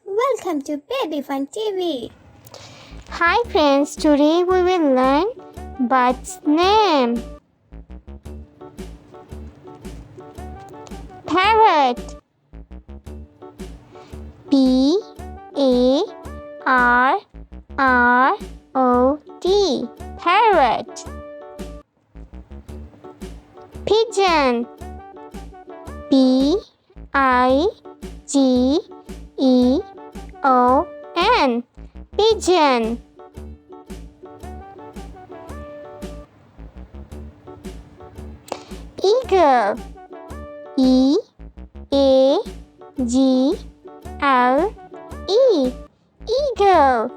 Welcome to Baby Fun TV. Hi friends, today we will learn bird's name. Parrot. P-A-R-R-O-T. Parrot. Pigeon. P-I-G-E-O-N. Pigeon. Eagle. E-A-G-L-E. Eagle.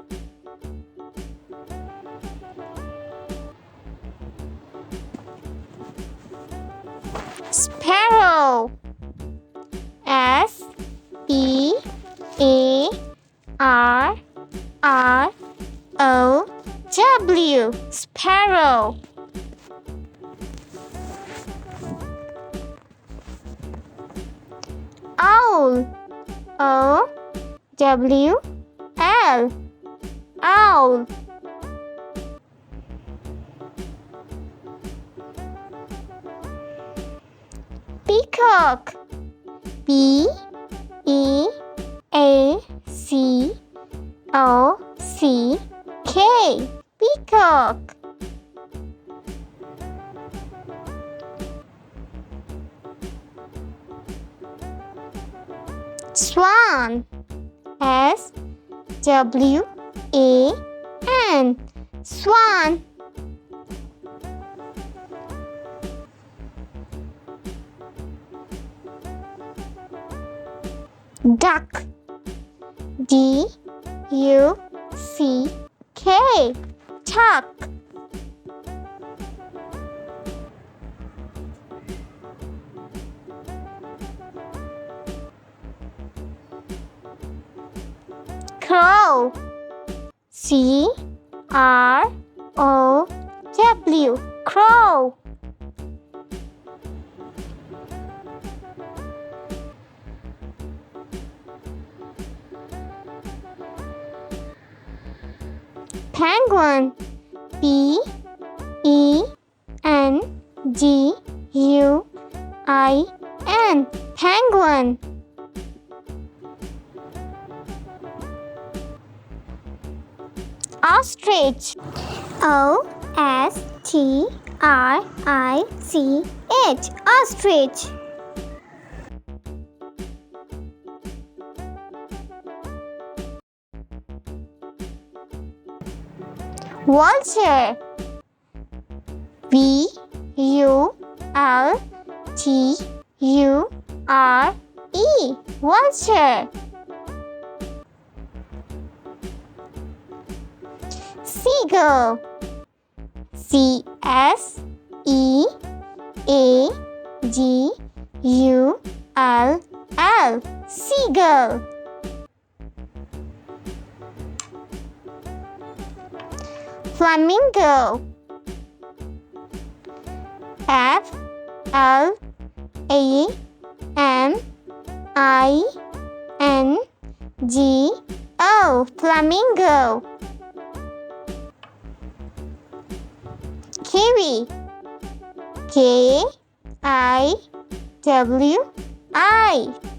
Sparrow. S-P-A-R-R-O-W. Sparrow. Owl. O-W-L. Owl. Peacock. P-E-A-C-O-C-K. Peacock. Swan. S-W-A-N. Swan. Duck. D-U-C-K. Duck. Crow. C-R-O-W. Crow. Penguin. P-E-N-G-U-I-N. Penguin. Ostrich. O-S-T-R-I-C-H. Ostrich. Vulture. V-U-L-T-U-R-E. Vulture. Seagull. C-S-E-A-G-U-L-L. Seagull. Flamingo. F-L-A-M-I-N-G-O. Flamingo. Kiwi. K-I-W-I.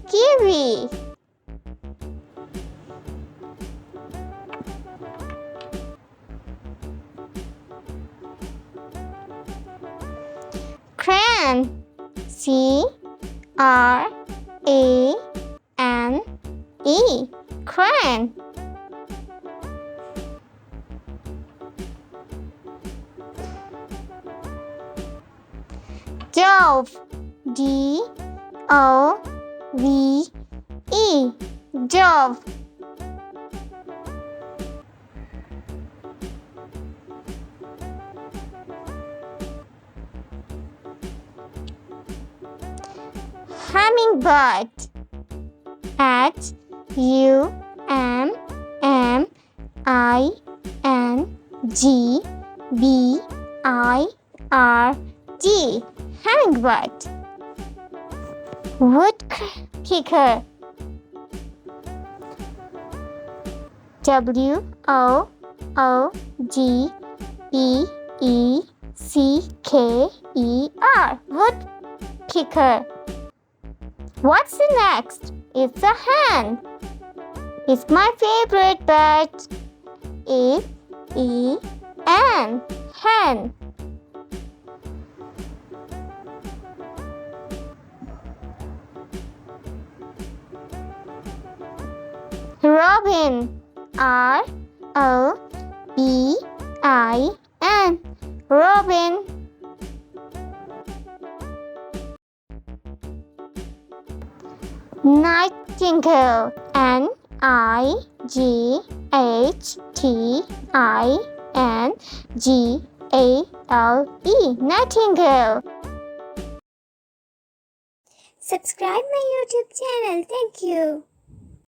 Kiwi. Cran. C-R-A-N-E. Cran. Dove. D-O-V-E. Dove. Hummingbird. H-U-M-M-I-N-G-B-I-R-D. Hummingbird. Woodpecker. Woodpecker. Woodpecker. What's the next? It's a hen. It's my favorite bird. Hen. Hen. Robin. Robin. Robin. Nightingale. Nightingale. Nightingale. Subscribe my YouTube channel. Thank you.